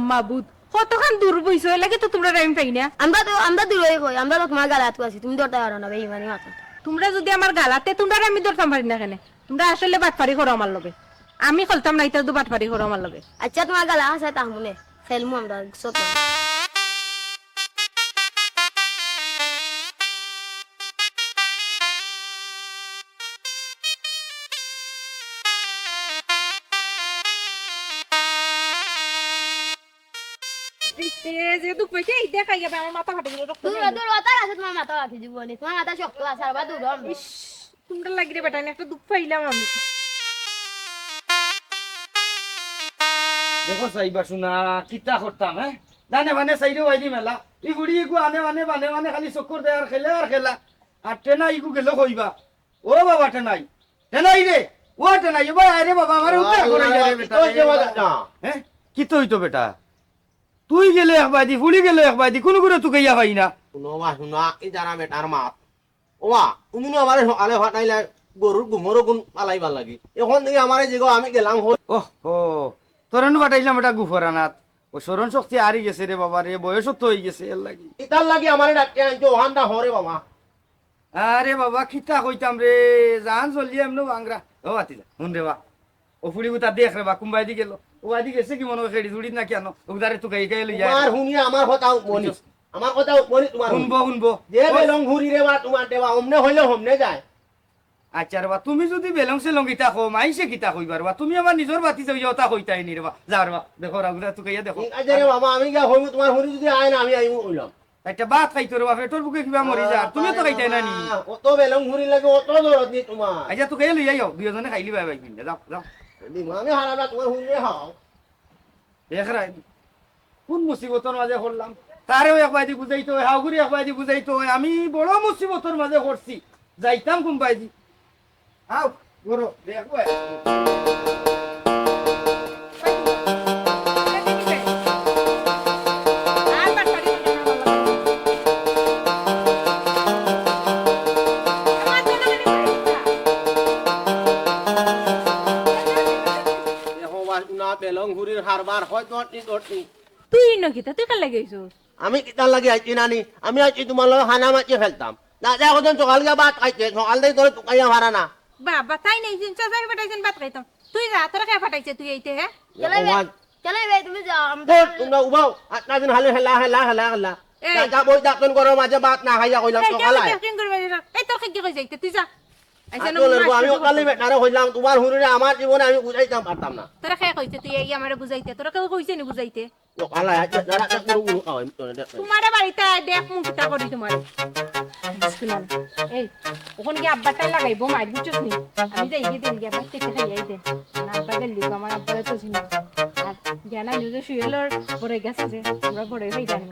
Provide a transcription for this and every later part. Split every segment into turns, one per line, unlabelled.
মাবুদ কতখান দূর বইছো লাগে তো তোমরা টাইম পাই না
আমরা দূরে কই আমরা তো তোমার গালাত আছি তুমি ধরতে পারো না বেঈমানি মাথা
তোমরা যদি আমার গালাতে তোমরা আমি ধরতাম পারি না কেন তোমরা আসলে বাটপারি করো আমার লগে আমি খলতাম না এটা তো বাটপারি করো আমার লগে
আচ্ছা তোমার গালা আছে তাহমুনে খেলমু আমরা সব
যে দুঃখ পাইছে এই দেখাই যাবে আমার মাথা ফাটে গেল রক্ত
দূর ওটা আছে তোমার মাথা আছে জীবনে তোমার মাথা শক্ত আছে আর বা দূর
তোমরা লাগিয়ে বেটা একটা দুঃখ পাইলাম আমি
দেখো সাইবা শুনা কিতা করতাম হ্যাঁ জানে মানে সাইডে ওয়াইদি মেলা ই গুড়ি ইগু আনে মানে খালি চক্কর দেয় আর খেলা আর টেনা ইগু গেল কইবা ও বাবা টেনাই রে ও টেনাই ভাই আরে বাবা আমার উত্তর করে যাবে বেটা হ্যাঁ কি তো হইতো বেটা তুই গেলে একবাদি ফুলি গেলে একবাদি কোনো করে তুই গইয়া পাই না
শুনা এই জানা বেটার মাত ওমা তুমি আমারে সকালে ফাটাইলে গরুর গুমরো গুণ পালাইবার লাগি এখন থেকে আমারে যেগো আমি গেলাম
ও তোরনু বাটাইলাম এটা গুফরানাত ও শরণ শক্তি হারি গেছে রে বাবা রে বয়স তো হয়ে গেছে এর লাগি
ইতার লাগি আমারে ডাক্তার আনছো ওহানটা হরে বাবা
আরে বাবা কিতা কইতাম রে জান চলি এমন বাংরা ও আতিলা হুন রে বা ও ফুড়ি গুতা দেখ রে বা কুম্বাই দি গেল ও আদি গেছে কি মনে খেড়ি জুড়ি না কেন ওদারে তো গাই গাই লই যায়
আমার হুনিয়া আমার কথা মনি আমার কথা মনি তোমার
শুনবো
যে বেলং ঘুরি রে বা তোমার দেবা অমনে হইলে হমনে যায়
আচ্ছা রে বা তুমি যদি বেলং সে লঙ্গিতা কো মাইছে কিতা কইবার বা তুমি আমার নিজর বাতি যাও ওটা কইতাই নি রে বা যা রে বা দেখো রাগুলা তুই গাইয়া দেখো
আজ রে বাবা আমি গা হইমু তোমার হুনি যদি আয় না আমি আইমু কইলাম
একটা বাত খাইতো রে বা পেটর বুকে কিবা মরি যা তুমি তো খাইতাই না নি
অত বেলং ঘুরি লাগে অত দরদ নি তোমার
আচ্ছা তুই গাইয়া লই যাও দুইজনে খাইলি বাই বাই কিনে যাও
আমি হারালা তোমার হুনি হাও
দেখ রাই কোন মুসিবতর মাঝে করলাম তারেও একবাইদি বুঝাইতো হাউগুড়ি একবাইদি বুঝাইতো আমি বড় মুসিবতর মাঝে করছি যাইতাম কোনবাইদি আও গরো দেখো
বেলং ঘুরির হারবার হয় দটি
তুই নকিতা তুই কাল লাগাইছো
আমি কিতার লাগে আইছি নানি আমি আইছি তোমার লগে খানা মাছি খেলতাম না যা কজন সকাল গিয়া ভাত খাইছে সকাল থেকে তোর টুকাইয়া ভাড়া না
বাবা তাই নাই জিন চাচাই ফাটাইছেন ভাত খাইতাম তুই যা তোরা কে ফাটাইছে তুই এইতে হ্যাঁ
চলে বে তুমি যাও
তোমরা উবাও আটটা দিন হালে হেলা যা বই ডাক্তন করো মাঝে ভাত না খাইয়া কইলাম সকাল আয়
এই তোর কি কই যাইতে তুই যা
আমি কালি বেটারে হইলাম তোমার হুরিরে আমার জীবনে আমি বুঝাইতাম পারতাম না
তোরা কে কইছে তুই এই আমারে বুঝাইতে তোরা কেউ কইছে নি বুঝাইতে
সকাল আয় যারা
তোমারে বাড়িতে দেখ মুখটা করি তোমার এই ওখানে কি আব্বাটা লাগাইবো মার বুঝছস নি আমি যাই গিয়ে দেন গিয়ে ভাত খেতে খাইয়াই দে আব্বা গেলি আমার আব্বা তো ছিল আর জানা নিউজে শুয়েলর পরে গেছে যে তোমরা পরে হই জানি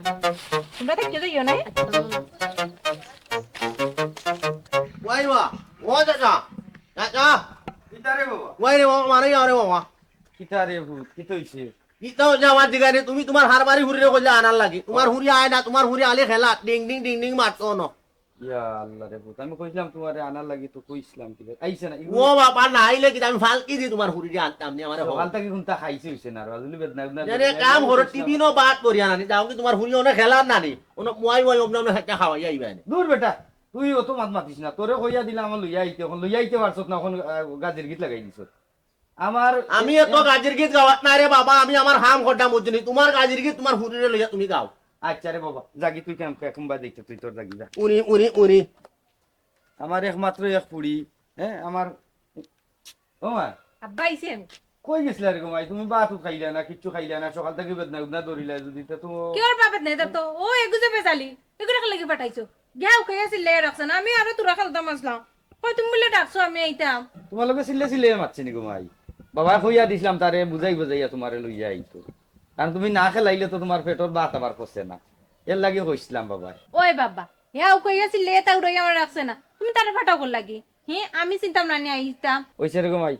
তোমরা দেখতে যাইও না
ওয়াইবা ও চাচা চাচা
কিতা রে বাবা
ওয়াই রে বাবা মারে আরে বাবা
কিতা রে ভূত কি হইছে
কিতাও যাওয়ার দিগারে তুমি তোমার হারবারি হুরিরে কইলা আনার লাগি তোমার হুরি আয় না তোমার হুরি আলে খেলা ডিং ডিং মারতো না
ইয়া আল্লাহ রে ভূত আমি কইছিলাম তোমারে আনার লাগি তো কইছিলাম কি আইছে না
ও বাবা না আইলে কি আমি ফালকি দি তোমার হুরিরে আনতাম নি আমারে
সকাল থেকে কোনটা খাইছে হইছে না রাজুলি বেদনা
জানে কাম হর টিভি নো বাত করিয়া নানি যাও কি তোমার হুরি ওনে খেলা নানি ওনে মুয়াই ওমনে হাতে খাওয়াই আইবা নি
দূর বেটা তুই অত মাতিস না তোরে কইয়া দিলাম আমার লইয়া আইতে এখন লইয়া আইতে পারছত না এখন গাজের গীত লাগাই দিছত আমার
আমি এত গাজের গীত গাওয়াত না রে বাবা আমি আমার হাম খড্ডা মজনি তোমার গাজের গীত তোমার হুরিরে লইয়া তুমি গাও
আচ্ছা রে বাবা জাগি তুই কেন কুম্বা দেখতে তুই তোর জাগি যা
উনি
আমার একমাত্র এক পুড়ি হ্যাঁ আমার ও মা
আব্বা আইছে
কই গেছিলা রে মাই তুমি বাতু খাইলা না কিচ্ছু খাইলা না সকাল থেকে বেদনা দরিলা যদি তো
কি ওর বাবা নেই তো ও এগুজে বেজালি এগুলা লাগি পাঠাইছো গাও কই আছে লে রাখছ না আমি আরো তোরা খালতাম আসলাম কই তুমি বলে ডাকছো আমি আইতাম
তোমার লগে সিলে মারছি নি গো মাই বাবা কইয়া দিছিলাম তারে বুঝাইয়া তোমারে লইয়া আইতো কারণ তুমি না খেলাইলে তো তোমার পেটর বাত আবার করছে না এর লাগি কইছিলাম বাবা
ওই বাবা গাও কই আছে লে তা উড়াই আমার রাখছ না তুমি তারে ফাটাও কর লাগি আমি চিন্তাম না নি আইতাম
ওইছে রে গো মাই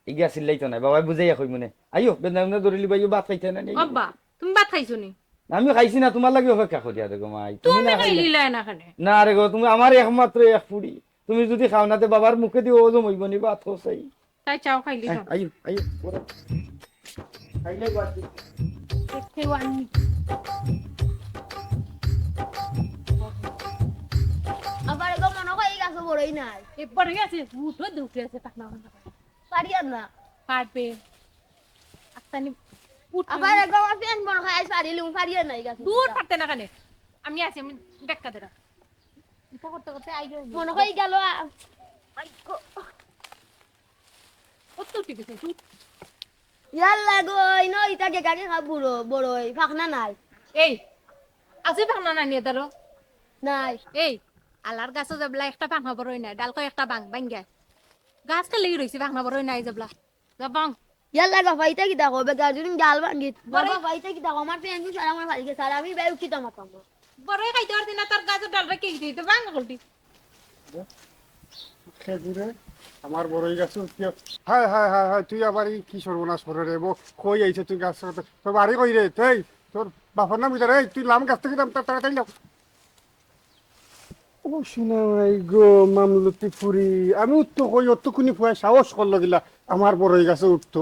ইগা সিলাইতো না বাবা বুঝাইয়া কই মনে আইও বেদনা দরিলি বাইও বাত খাইতে না নি
বাবা তুমি ভাত খাইছো নি
আমি খাইছি না তোমার লাগি অপেক্ষা করিয়া দেখো মাই
তুমি না খাইলিলা না খানে
না রে গো তুমি আমার একমাত্র এক পুড়ি তুমি যদি খাও না তে বাবার মুখে দিয়ে ওজম হইব নি বাত কইছাই
তাই চাও খাইলি
আইও খাইলে বাতি
দেখে আনি
আবার এগো মনে হয় এই গাছ বড়ই নাই
এরপরে গেছে উঠে আছে টাকা
পারি আর না
পারবে আস্তানি
আবার এগো আমার পেন মনে হয় আজ পারি লুম পারি আর নাই গাছ
দূর পারতে না কেন আমি আছি আমি দেখা দেরা এটা করতে করতে আইলো
মনে হয় গেল
কত ঠিক আছে তুই
ইয়াল্লা গো ইনো ইটা কে গাকে খা বুড়ো বড়ই ফাকনা নাই
এই আজি ভাঙনা না নিয়ে দাঁড়ো
নাই
এই আলার গাছও যাবলা একটা ভাঙা বড়ই নাই ডালকো একটা ভাঙ্গা গাছ কে লেগে রইছে ভাঙনা বড়ই নাই যাবলা যাবাং
ইয়াল্লা গো ফাইতা কি দেখো বে গাজুন জাল ভাঙ্গি বাবা ফাইতা কি দেখো আমার পেন সারা আমার ফালি গে সারা আমি বেউ কি তোমা
বড়ই খাইতে পারতি না তার গাছের ডাল রেখে দিতে ভাঙা করতি
খেজুরে আমার বড়ই গাছ হায় হায় হায় হায় তুই আবার কি সর্বনাশ করে রে কই আইছে তুই গাছ তোর বাড়ি কই রে তুই তোর বাপর নাম ভিতরে তুই লাম গাছ থেকে তাড়াতাড়ি লাও ও শোনাই গো মামলতি ফুরি আমি উঠতো কই অত কোনি ফুয়া সাহস করলো গিলা আমার বড়ই গাছে উঠতো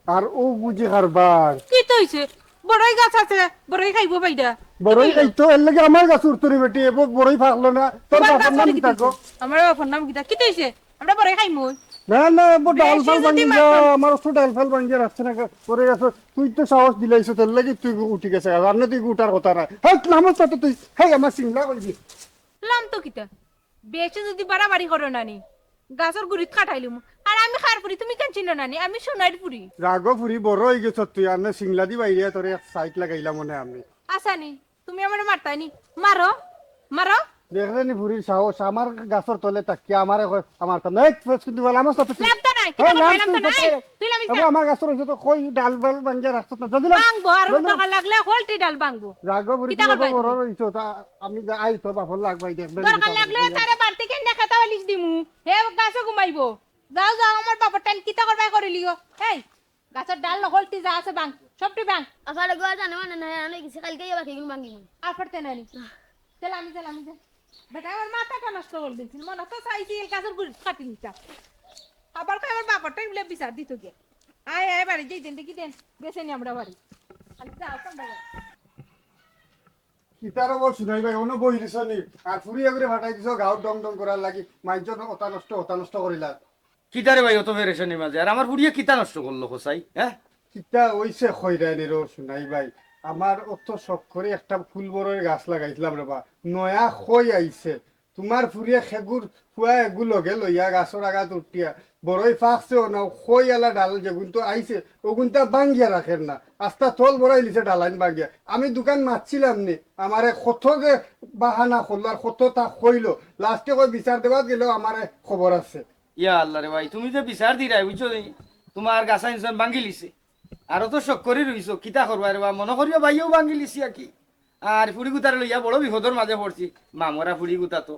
আর ও বুঝি কারবার
কি তো হইছে বড়ই গাছ আছে বড়ই খাইবো বাইদা
বড়ই খাইতো এর লাগে আমার গাছ উঠতো রে বেটি এ বড়ই ফাকলো না তোর বাপর নাম কি থাকো
আমার বাপর নাম কিটা কি তো হইছে আমরা বড়ই খাইমু
না না ডাল ফাল
বেশি
ভাঙ্গি
যদি
যা
মাথা-
আমার তো ডাল ফাল ভাঙ্গি রাখছে না করে গেছো তুই তো সাহস দিলাইছো তোর লাগি তুই উঠি গেছে আর না তুই উঠার কথা না হ্যাঁ নামস তো তুই হ্যাঁ আমার সিংলা করবি
লাম তো কিটা বেশি যদি বাড়াবাড়ি করো নানি গাছের গুড়িত কাটাইলুম আর আমি খার পুরি তুমি কেন চিনো নানি আমি সোনার পুরি
রাগ ফুরি বড় হয়ে গেছ তুই আর না সিংলা দি বাইরে তোর এক সাইড লাগাইলাম মনে আমি
আসানি তুমি আমার মারতানি মারো মারো
দেখলে নি ফুরির সাহস আমার গাছর তলে তাকি আমার আমার কাম এক কিন্তু বল আমার সাথে
লামতা নাই
হ্যাঁ,
কিটা
লাম
লামতা
তুই
নাই তুই লামিস
আবার আমার গাছর হইছে তো কই ডাল ফাল ভাঙ্গি রাখছ না যদি না
বাংবো আর টাকা লাগলে হলটি ডাল বাংবো
রাগ ফুরি
কিতা করবা
বড় হইছো তা আমি আই তো বাপর লাগবাই দেখবে
দরকার লাগলে তারে বাড়তি কেন খাতা বালিশ দিমু হে গাছে ঘুমাইবো যাও যাও আমার বাবার টাইম কিতা করবা করিলিও এই গাছের ডাল হলটি যা আছে বাং সবটি বাং
আবার এগো জানো মানে না আমি কিছু কালকে যাবা কি ভাঙ্গি
আর পড়তে নানি চল আমি বেটা আমার মাথাটা নষ্ট করে দিয়েছিল মনে তো চাইছি এই গাছের গুড়ি কাটি নিতা আবার কই আমার বাবার টাইম লে বিচার দিত গে আয় আয় বাড়ি যেই দেন দেখি দেন বেছে নি আমরা বাড়ি খালি যাও কোন বাড়ি
কিতার বল শুনাই ভাই অন্য বই দিছ নি আর ফুরিয়া করে ফাটাই দিছ গাঁও ডং ডং করার লাগি মাইজন অতা নষ্ট করিলা
কিতারে ভাই অত ফেরেশানি মাঝে আর আমার বুড়িয়ে কিতা নষ্ট করলো হোসাই হ্যাঁ
কিতা ওইছে খয়রানির শুনাই ভাই আমার অত শখ করে একটা ফুল বড়ের গাছ লাগাইছিলাম রে বা নয়া খই আইছে তোমার ফুরিয়া খেগুর ফুয়া এগু লগে লইয়া গাছর আগাত উঠিয়া বড়ই ফাঁকছেও না খই এলা ডাল যেগুন তো আইছে ওগুনটা বাঙ্গিয়া রাখেন না আস্তা থল বড়াই লিছে ডালাইন বাঙ্গিয়া আমি দোকান মারছিলাম নি আমারে কত যে বাহানা করলো আর কত তা খইলো লাস্টে কই বিচার দেওয়াত গেলেও আমারে খবর আছে
ইয়া আল্লাহ রে ভাই তুমি যে বিচার দিরাই বুঝছো নি তোমার গাছা ইনসান ভাঙ্গি লিছে আরো তো শখ করে রইছো কিতা করবা রে বা মনে করিও ভাইও ভাঙ্গি লিছি আর কি আর ফুড়ি গুতারে লইয়া বড় বিপদর মাঝে পড়ছি মামরা ফুড়ি গুতা তো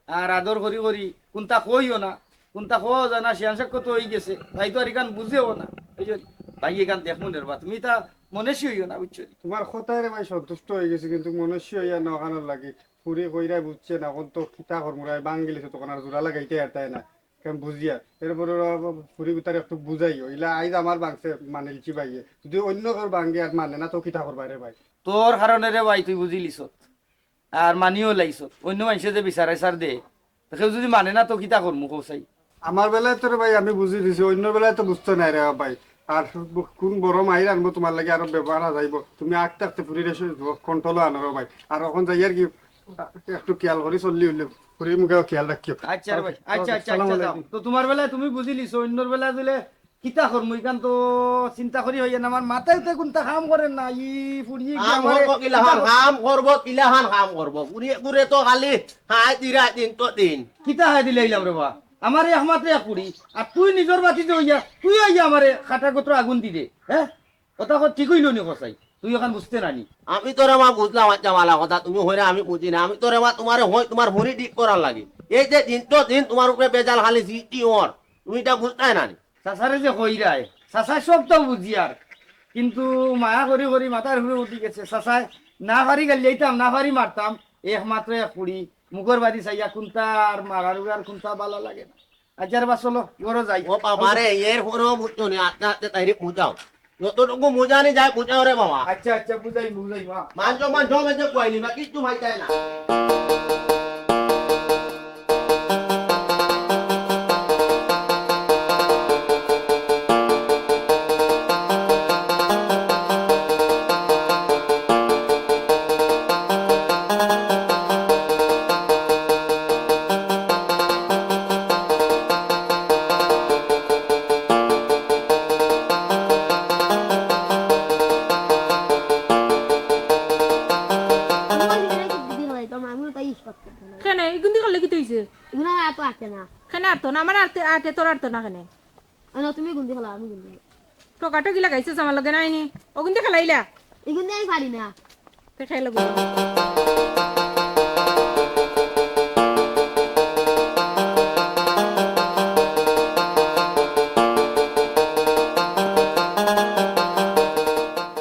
আর আদর করি করি কোনটা কইও না কোনটা কও জানা শিয়ানসাক কত হয়ে গেছে ভাই তো আর এখান বুঝেও না এই যে ভাই এখান দেখমু রে বা তুমি তা মনেশি হইও না বুঝছো নি?
তোমার কথায় রে ভাই সন্তুষ্ট হয়ে গেছে কিন্তু মনুষ্য হইয়া নখানোর লাগে ফুরি কইরা বুঝছে না এখন তো কিতা কর্মরায় বাঙ্গিলেছে তখন আর জোড়া লাগাইতে আরতাই না কেন বুঝিয়া এরপরে ফুরি গুতারে একটু বুঝাই হইলা আইজ আমার বাংছে মানে লিচি ভাইয়ে যদি অন্য কার বাঙ্গে আর মানে না তো কিতা করবা রে ভাই
তোর কারণে রে ভাই তুই বুঝি লিছত আর মানিও লাইছত অন্য মানুষে যে বিচারাই সার দে তো কেউ যদি মানে না তো কিতা করমু কৌসাই
আমার বেলায় তো রে ভাই আমি বুঝি দিছি অন্য বেলায় তো বুঝতে নাই রে ভাই আর কোন বড় মাইর আনবো তোমার লাগে আরো ব্যবহার যাইব তুমি আঁকতে আঁকতে ফুরি রেসে কন্ট্রোলও আনো রে ভাই আর এখন যাই আর কি একটু খেয়াল করি চললি হইলে ফুরির মুখেও খেয়াল রাখিও
আচ্ছা রে ভাই আচ্ছা আচ্ছা আচ্ছা যাও। তো তোমার বেলায় তুমি বুঝিলিস অন্যর বেলায় দিলে কিতা করমু ইখান তো চিন্তা করি হইয়া না আমার মাথায় তো কোনটা কাম করেন না ই ফুরিয়ে গিয়ে
কাম
আমারে
করবো কিলাহান কাম করবো কিলাহান কাম করবো পুরে পুরে তো খালি হাই তিরা দিন তো দিন
কিতা হাই দিলে আইলাম রে বা আমারে একমাত্র এক কুড়ি আর তুই নিজের বাতিতে হইয়া তুই হইয়া আমারে খাটার কত আগুন দি দে হ্যাঁ কথা ঠিক হইল নি কসাই তুই এখন বুঝতে নানি
আমি তোরে মা বুঝলাম আচ্ছা মালা কথা তুমি হইলে আমি বুঝি না আমি তোরে মা তোমার হয় তোমার ভরি ঠিক করার লাগে এই যে দিন তো দিন তোমার উপরে বেজাল খালি জিটি ওর তুমি এটা বুঝতাই না
চাচারে যে কইরায় চাচাই সব তো বুঝি আর কিন্তু মায়া করি করি মাথার ঘুরে উঠি গেছে চাচাই না পারি গালি যাইতাম না পারি মারতাম একমাত্র এক কুড়ি মুখের বাড়ি চাইয়া কোনটা আর মারার আর কোনটা ভালো লাগে না আচ্ছা রে বা চলো ঘরে যাই
ও বাবারে এর কোনো বুঝতো নি আস্তে আস্তে তাইরে বুঝাও যতটুকু মুজানি যায় বুঝাও রে বাবা
আচ্ছা আচ্ছা বুঝাই মা
মান মেজে কইলি বা কিছু ভাই যায় না
আমিও তাই ইস্পাত করতে না
কেন এগুন্দি করলে কি তুইছে
এগুলো এত আসে না
কেন আর তো না আমার আটে তোর আর তো না কেন
তুমি গুন্দি খেলা আমি গুন্দি
টকাটো গিলা গাইছে আমার লগে নাইনি ওগুন্দি খেলাইলা
এগুন্দি আমি পারি না
তে খাই লাগবো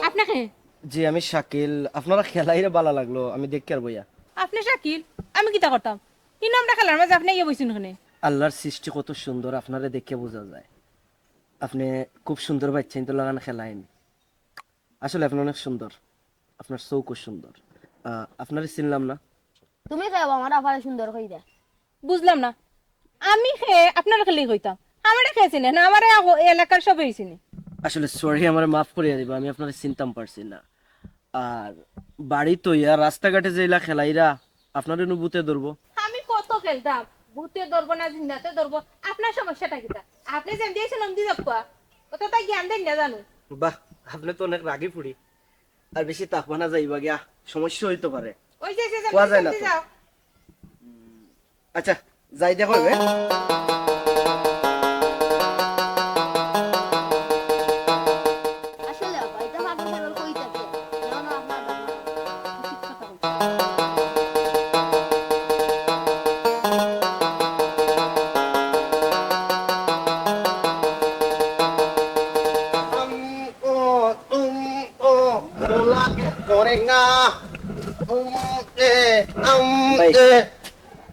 আপনাকে
জি আমি শাকিল আপনারা খেলাইরে ভালো লাগলো আমি দেখতে আর বইয়া
আপনি শাকিল আমি কিতা করতাম কি নামটা খেলার মাঝে আপনি ইয়ে বইছেন ওখানে
আল্লাহর সৃষ্টি কত সুন্দর আপনারা দেখে বোঝা যায় আপনি খুব সুন্দর বাচ্চা তো লাগান খেলাইন আসলে আপনি অনেক সুন্দর আপনার চৌকো সুন্দর আপনারে চিনলাম না
তুমি খাও আমার আফারে সুন্দর কই দে
বুঝলাম না আমি খেয়ে আপনার খেলেই হইতাম আমারে খেয়েছি না আমার এলাকার সব হয়েছি না
আসলে সরি আমার মাফ করিয়া দিব আমি আপনারে চিনতাম পারছি না আর বাড়ি তো ইয়া রাস্তাঘাটে যেইলা খেলাইরা আপনার অনুভূতে ধরবো
আমি কত খেলতাম ভূতে ধরবো না জিন্দাতে ধরবো আপনার সমস্যাটা কিটা আপনি যেন দিয়েছেন অমদি যাপ্পা কত তাই জ্ঞান দেন না জানো
বাহ আপনি তো অনেক রাগি ফুড়ি আর বেশি তাপমানা যাইবা গিয়া সমস্যা হইতে পারে
ওই যে
কোয়া যায় না তো।
যাও
আচ্ছা যাই দেখো হবে
আসলে আপা এটা ভাবতে পারো কই থাকে না না আপনার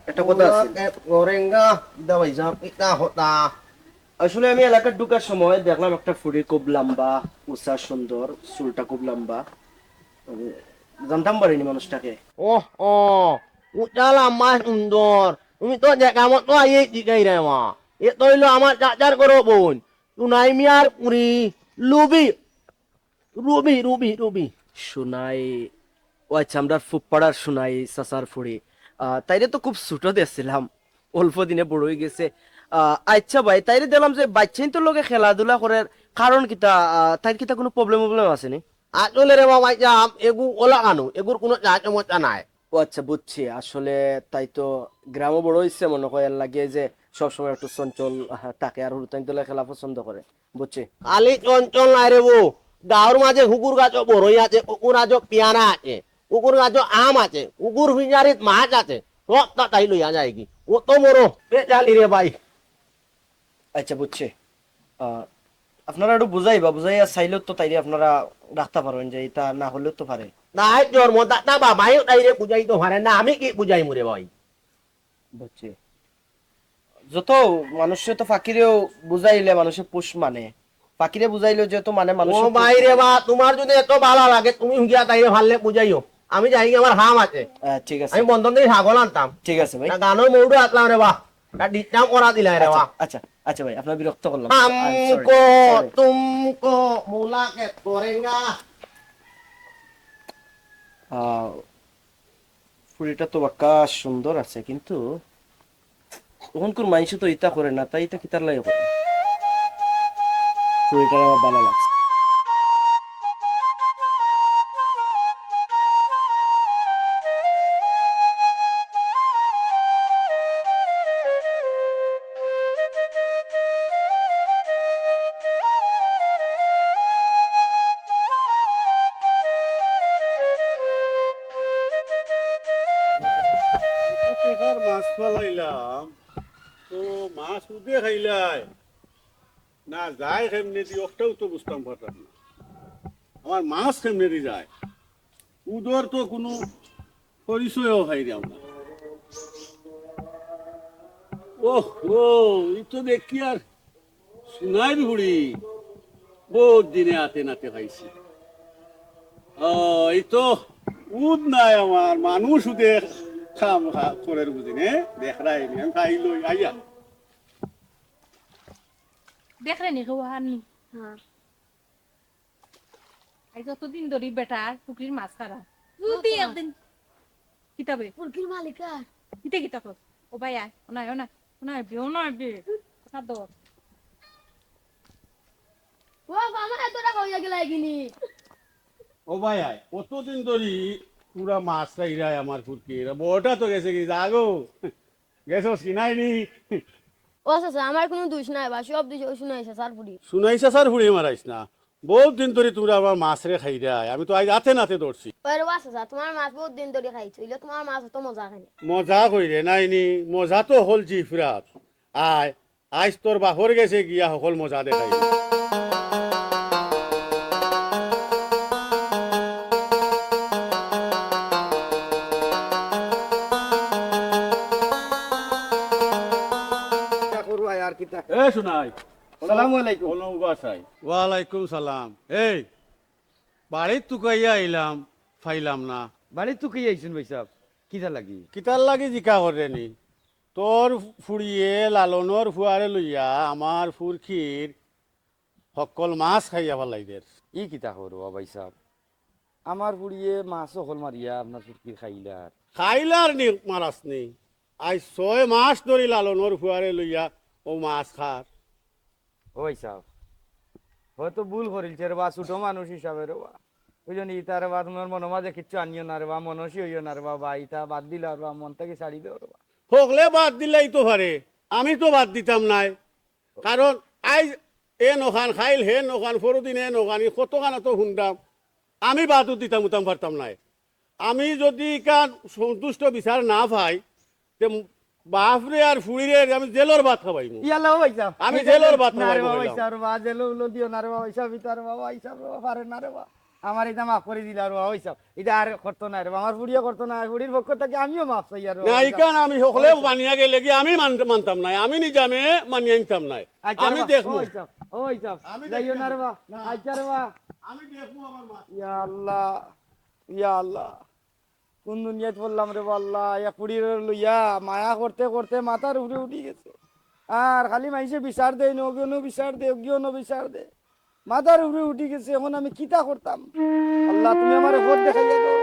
একটা কথা আছে আসলে আমি এলাকার ঢুকার সময় দেখলাম একটা ফুড়ি খুব লম্বা উঁচা সুন্দর চুলটা খুব লম্বা জানতাম পারিনি মানুষটাকে
উচালা মাছ সুন্দর তুমি তো জায়গা মতো আইয়ে দিগাই রে মা এ তো হইলো আমার চাচার করো বোন সুনাই মিয়ার Puri লুবি Ruby Ruby Ruby
Sunai ও আচ্ছা আমরা ফুপাড়ার সুনাই চাচার ফুড়ি তাইরে তো খুব ছোট দেখছিলাম অল্প দিনে বড় হয়ে গেছে আচ্ছা ভাই তাইরে দেখলাম যে বাচ্চাই তো লোকে খেলাধুলা করে কারণ কিতা তাই কিতা কোনো প্রবলেম আছে নি
আসলে রে বাবা যাম এগু ওলা আনো এগুর কোনো চাচমচা নাই
ও আচ্ছা বুঝছি আসলে তাই তো গ্রামও বড় হয়েছে মনে হয় এর লাগে যে সবসময় একটু চঞ্চল তাকে আর হুরতাইন তোলা খেলা পছন্দ করে বুঝছি
আলি চঞ্চল নাই রে বউ গাঁর মাঝে কুকুর গাছ বড়ই আছে কুকুর গাছ পিয়ানা আছে কুকুর গাছ আম আছে কুকুর ফিজারিত মাছ আছে সব তাই লইয়া যায় কি ও তো মরো পেঁচালি রে ভাই
আচ্ছা বুঝছি আপনারা একটু বুঝাইবা বুঝাইয়া চাইলেও তো তাইলে আপনারা রাখতে পারবেন যে এটা না হলেও তো পারে
নাই জন্ম দাতা বাবাই তাই রে বুঝাই তো পারে না আমি কি বুঝাই মরে ভাই
বুঝছি যত মানুষের তো ফাঁকিরেও বুঝাইলে মানুষের পুষ মানে ফাঁকিরে বুঝাইলেও যেহেতু মানে মানুষ
ও ভাই রে বা তোমার যদি এত ভালো লাগে তুমি হুঁকিয়া তাই ভাললে বুঝাইও আমি যাই আমার হাম আছে
ঠিক আছে
আমি বন্ধন দিয়ে ছাগল আনতাম
ঠিক আছে ভাই
গানের মৌডু আসলাম রে বা ডিস্টার্ব করা দিলাই রে বা
আচ্ছা আচ্ছা ভাই আপনার বিরক্ত করলাম
हमको तुमको मुलाकात करेंगे
ফুড়িটা তো বাক্কা সুন্দর আছে কিন্তু তখনকার মানুষ তো ইটা করে না তাই এটা কিতার লাগে করে ফুড়িটা আমার ভালো লাগছে
মাছ ফলাইলাম তো মাছ উদে খাইলাই না যায় কেমনে দি একটাও তো বুঝতাম পারতাম না আমার মাছ কেমনে দি যায় উদর তো কোনো পরিচয়ও খাইলাম না ওহ ও এই তো দেখি আর সুনাই বুড়ি
বহুত দিনে হাতে নাতে খাইছি এই তো উদ নাই আমার মানুষ উদে খাম করে বুঝিনে দেখরাই আমি খাই লই আইয়া
দেখ রে নি খাওয়ানি
হ্যাঁ
আই যতদিন ধরি বেটার পুকুরির মাছ খারা তুই একদিন কিতাবে
ফুলকির মালিকা
কিতে কিতা কর ও ভাই আয় ওনা বে কথা দর
ও মামা এতটা কইয়া গেলা গিনি
ও ভাই আয় কতদিন ধরি পুরা মাছ খাইরাই আমার ফুরকি বড়টা তো গেছে কি জাগো গেছস কি নাই নি
ও চাচা আমার কোনো দোষ নাই বা সব দোষ ওই শুনাইছে স্যার বুড়ি
শুনাইছা স্যার ফুড়ে মারাইস না বহুত দিন ধরে তোরা আমার মাছ রে খাইরাই আমি তো আজ হাতে নাতে ধরছি
ওই রে চাচা তোমার মাছ বহুত দিন ধরে খাইছো ইলে তোমার মাছ তো মজা খাই
মজা কইরে নাইনি মজা তো হল জিফরাত আয় আজ তোর বাহর গেছে গিয়া সকল মজা দেখাই
করু আয় আর কিতা
এ শুনাই
আসসালামু আলাইকুম
ওয়ালাইকুম সালাম এই বাড়ির তুকাইয়া আইলাম ফাইলাম না
বাড়ি তো কি আইছেন ভাই সাহেব কিতা লাগি
কিতার লাগি জিকা করে নি তোর ফুড়িয়ে লালনের ফুয়ারে লইয়া আমার ফুরখির সকল মাছ খাইয়া ভালাইদের
ই কিতা করু ভাই সাহেব আমার বুড়িয়ে মাছও হল মারিয়া আপনার ফুটকির খাইলার
খাইলার নি মারাস নি আজ 6 মাস ধরে লালনের ফুয়ারে লইয়া ও মাছ খার
ওই সাহেব হয়তো ভুল করিলছে রে বা ছোট মানুষ হিসাবে রে বা ওই জন্য ইতারে বা তোমার মনে মাঝে কিচ্ছু আনিও না রে বা মনসই হইও না রে বা ইতা বাদ দিল আর বা মন থেকে ছাড়ি দেও রে বা
হকলে বাদ দিলেই তো পারে আমি তো বাদ দিতাম নাই কারণ আজ এ নখান খাইল হে নখান ফরদিন এ নখানি কতখানা তো শুনতাম আমি বাদও দিতাম উতাম পারতাম নাই আমি যদি কান সন্তুষ্ট বিচার না পাই তে বাপরে আর ফুড়িরে আমি জেলর ভাত খাবাই
ইয়াল্লা ভাই সাহেব
আমি জেলর ভাত
না রে
খাবাইবো
ভাই
কইলাম।
সাহেব বা জেলো উলো দিও না রে ভাই সাহেব ইতার বাবা হিসাব রে পারে না রে বা আমার এটা মাফ করে দিলা রে ভাই সাহেব এটা আর করতো না রে বা আমার ফুড়িও করতো না ফুড়ির পক্ষ থেকে আমিও মাফ চাই আর
না ইকান আমি সকলে মানিয়া গেলে কি আমি মানতাম নাই আমি নিজামে মানিয়া নিতাম নাই আমি দেখবো
ওই সাহেব যাইও না রে বা আচ্ছা রে বা
আমি দেখবো আমার মাছ
ইয়া আল্লাহ কোন দুনিয়াত বললাম রে বা আল্লাহ ইয়া কুড়ির লইয়া মায়া করতে করতে মাথার উপরে উঠি গেছে আর খালি মাইসে বিচার দেয় নগিও বিচার দে অগিও বিচার দে মাথার উপরে উঠি গেছে এখন আমি কিতা করতাম আল্লাহ তুমি আমার ভোট দেখাইয়া দাও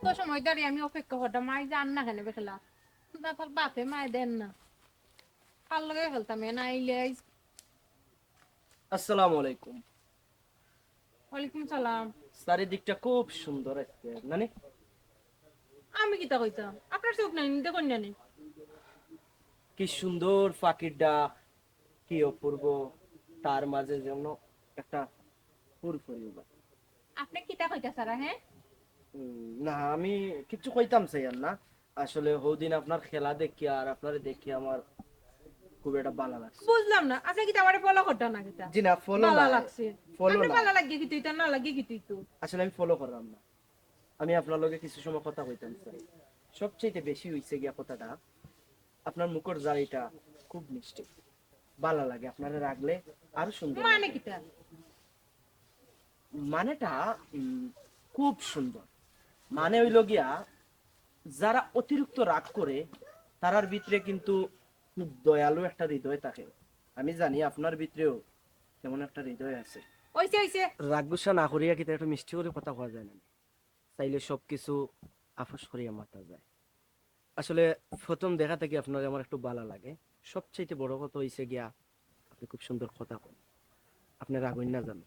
তো সময় দাঁড়িয়ে আমি অপেক্ষা করতাম মাই যান না কেন বেখলা তারপর বাপে মায় দেন না ভাল লাগে ফেলতাম না আইলে
আসসালামু আলাইকুম
ওয়ালাইকুম সালাম
চারিদিকটা খুব সুন্দর আজকে নানি
আমি কিতা কইতাম আপনার চোখ নাই দেখুন জানি
কি সুন্দর পাখির ডাক কি অপূর্ব তার মাঝে যেন একটা ফুরফুরি উড়া।
আপনি কিতা কইতা সারা হ্যাঁ
না আমি কিছু কইতাম চাই না আসলে ওদিন আপনার খেলা দেখি আর আপনারে দেখি আমার খুব একটা ভালো লাগছে
বুঝলাম না আপনি কিতা আমারে ফলো করতে না কিতা
জি না ফলো
ভালো
না
লাগছে
ফলো
আপনি
না
ভালো লাগে কি তুই তো না লাগে কি তুই তো
আসলে আমি ফলো করলাম না আমি আপনার লগে কিছু সময় কথা কইতাম চাই সবচেয়ে বেশি হইছে গিয়া কথাটা আপনার মুখের জারিটা খুব মিষ্টি ভালো লাগে আপনারে রাখলে আরো সুন্দর
মানে
লাগে।
কিতা
মানেটা খুব সুন্দর মানে হইল গিয়া যারা অতিরিক্ত রাগ করে তারার ভিতরে কিন্তু খুব দয়ালু একটা হৃদয় থাকে আমি জানি আপনার ভিতরেও তেমন একটা হৃদয় আছে
ওইছে
রাগ গুসা না করিয়া কিন্তু একটু মিষ্টি করে কথা কওয়া যায় না চাইলে সবকিছু আফস করিয়া মাতা যায় আসলে প্রথম দেখা থেকে আপনার আমার একটু ভালো লাগে সবচেয়ে বড় কথা হইছে গিয়া আপনি খুব সুন্দর কথা কন আপনি রাগইন না জানো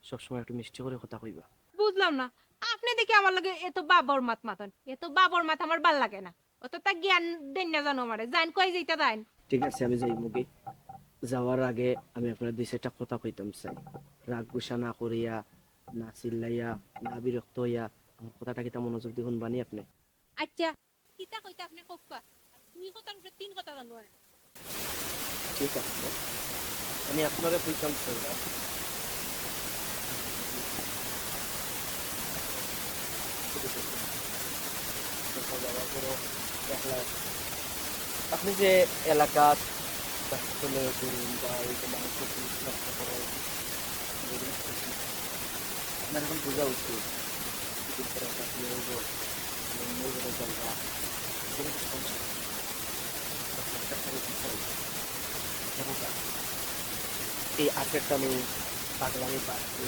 সবসময় একটু মিষ্টি করে কথা কইবা
বুঝলাম না আপনি দেখি আমার লাগে এত বাবর মাত মাতন এত বাবর মাত আমার ভাল লাগে না অত তা জ্ঞান দেন না জানো আমারে জান কই যাইতা দাইন
ঠিক আছে আমি যাই মুগি যাওয়ার আগে আমি আপনার দুই চারটা কথা কইতাম চাই রাগ গুসা না করিয়া না চিল্লাইয়া না বিরক্ত হইয়া আমার কথাটা কিতা মনোযোগ দিয়ে শুনবানি আপনি
আচ্ছা কিতা কইতা আপনি কফা দুই কথার উপরে তিন কথা জানো
ঠিক আছে আমি আপনারে কইতাম চাই আপনি যে এলাকাত চলে করুন বা এই যে মানুষকে চেষ্টা করো, আপনার এখন বোঝা উচিত এই আজকেরটা আমি পাগলামি পাচ্ছি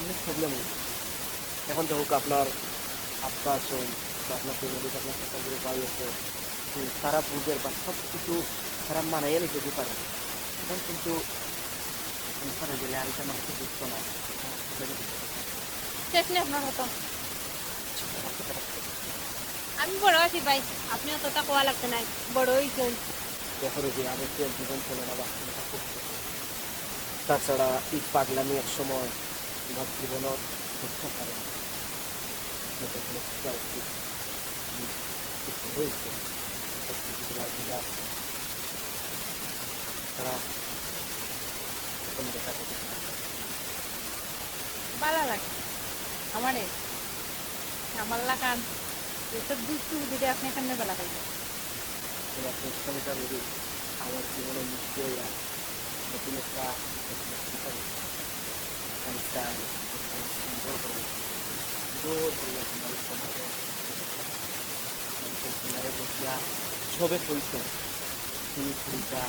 অনেক প্রবলেম হচ্ছে। এখন তো হোক আপনার আত্মা আছেন বা আপনার ফ্যামিলি আপনার সরকারি ভাই আছে, তারা বুঝের বা সব কিছু তারা মানাইয়া নিতে যেতে পারে। এখন কিন্তু সংসারে গেলে আর এটা মানুষকে বুঝতো না।
শেষ নেই আপনার কথা। আমি বড় আছি ভাই, আপনি অতটা কোয়া লাগতে নাই, বড় হইছেন।
দেখো যে আগে তো জীবন চলে না, বাস্তবতা খুব। তাছাড়া এই পাগলামি এক সময় আমার জীবনত করতে পারে না। তারা দেখা করতে
ভালো লাগে আমারে, আমার লাগান এসব দুষ্টু যদি আপনি এখানে বেলা পাইবেন।
আমার জীবনে নিশ্চয়ই নতুন একটা সবে পরিত তুমি ফুলটা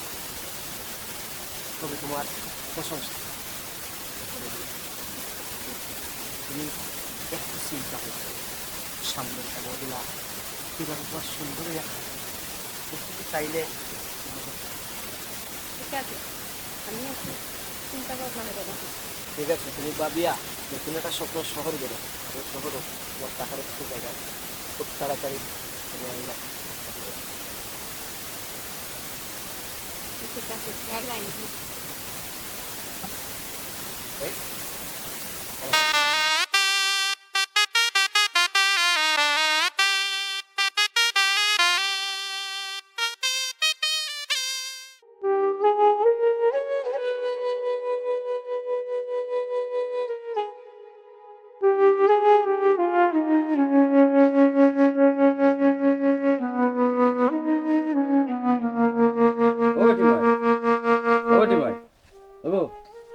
তবে তোমার প্রশংসা। তুমি একটু চিন্তা করছো সামনের খেলাধুলা কিভাবে তোমার সুন্দর রাখা প্রস্তুতি চাইলে
ঠিক আছে, আমি একটু চিন্তা ভাবনা করে দেখি।
ঠিক আছে, তুমি ভাবিয়া নতুন একটা স্বপ্ন শহর বেরো, শহরও তোমার টাকার একটু জায়গায় খুব তাড়াতাড়ি তুমি আনলা।
ঠিক আছে, এয়ারলাইন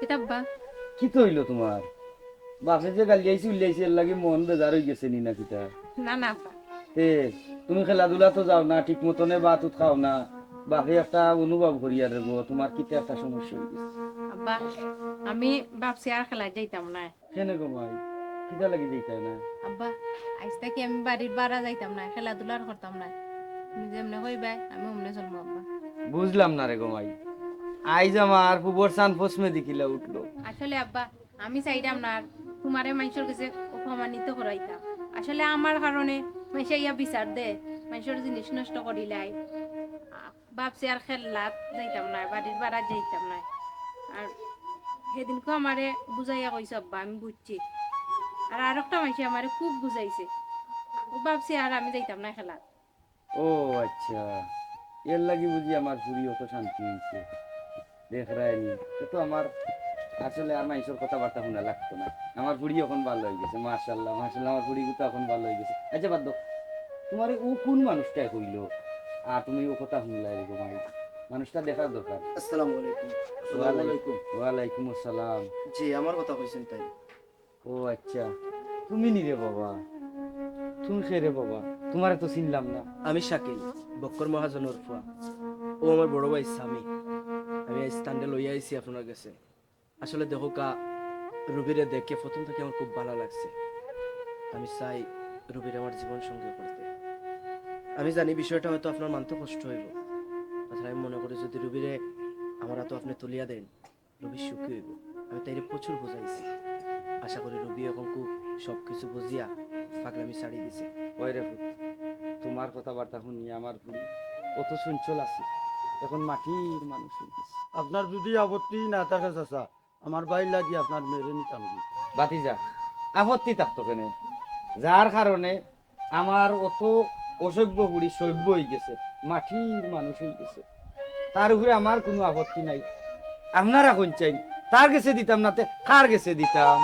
কিতাব্বা
কি তো হইলো তোমার? বাপে যে গালি আইছি উল্লাইছি এর লাগে মন বেজার হয়ে গেছে নি না কিতা?
না না আব্বা,
এ তুমি খেলাধুলা তো যাও না, ঠিক মতনে ভাত খাও না, বাপে একটা অনুভব করিয়া দেবো তোমার কিতা একটা সমস্যা হয়ে গেছে।
আব্বা আমি ভাবছি আর খেলা যাইতাম না।
কেন গো ভাই, কিতা লাগি যাইতাই না?
আব্বা আজ থেকে আমি বাড়ির বাড়া যাইতাম না, খেলাধুলা আর করতাম না। তুমি যেমনে কইবাই আমি অমনে চলবো আব্বা।
বুঝলাম না রে গো ভাই, আইজ আমার পুবর সান ফসমে দেখিলা উঠলো।
আসলে আব্বা আমি চাইতাম না আর তোমারে মানুষের কাছে অপমানিত করাইতাম। আসলে আমার কারণে মানুষে ইয়া বিচার দে, মানুষের জিনিস নষ্ট করিলাই। ভাবছি আর খেললাত যাইতাম না, বাড়ির বাড়া যাইতাম না। আর সেদিনকে আমারে বুঝাইয়া কইছে আব্বা, আমি বুঝছি। আর একটা মানুষ আমারে খুব বুঝাইছে, ভাবছি আর আমি যাইতাম না খেলা।
ও আচ্ছা, এর লাগি বুঝি আমার ফুরি অত শান্তি হয়েছে। দেখ রায়নি তো আমার আসলে আর মাইসের কথাবার্তা শোনা লাগতো না। আমার ফুড়ি এখন ভালো হয়ে গেছে, মাশাল্লাহ মাশাল্লাহ, আমার ফুড়ি তো এখন ভালো হয়ে গেছে। আচ্ছা বাদ দাও, তোমার ও কোন মানুষটাই কইলো আর তুমি ও কথা শুনলাই রে ভাই? মানুষটা দেখার দরকার।
আসসালামু আলাইকুম।
ওয়ালাইকুম আসসালাম।
জি আমার কথা কইছেন তাই?
ও আচ্ছা, তুমি নি রে বাবা? তুমি সে রে বাবা, তোমারে তো চিনলাম না।
আমি শাকিল, বক্কর মহাজনের ফুয়া। ও আমার বড় ভাই স্বামী। আমি এই স্ট্যান্ডে লইয়া আইছি আপনার কাছে। আসলে দেখো কা, রুবিরে দেখে প্রথম থেকে আমার খুব ভালো লাগছে। আমি চাই রুবির আমার জীবন সঙ্গী করতে। আমি জানি বিষয়টা হয়তো আপনার মানতে কষ্ট হইব, তাছাড়া আমি মনে করি যদি রুবিরে আমার তো আপনি তুলিয়া দেন, রুবি সুখী হইব। আমি তাইরে প্রচুর বোঝাইছি, আশা করি রুবি এখন খুব সবকিছু বুঝিয়া পাগলামি ছাড়ি দিছে।
ওই রে পুত, তোমার কথাবার্তা শুনি আমার পুরি কত চঞ্চল আছে, এখন মাটির মানুষ হয়ে গেছে।
আপনার যদি আপত্তি না থাকে চাচা, আমার বাইর লাগি আপনার মেরে নিতাম।
বাতিজা, আপত্তি থাকতো কেন? যার কারণে আমার অত অসভ্য বুড়ি সভ্য হয়ে গেছে, মাটির মানুষ হয়ে গেছে, তার উপরে আমার কোনো আপত্তি নাই। আপনারা কোন চাই? তার গেছে দিতাম না, কার গেছে দিতাম?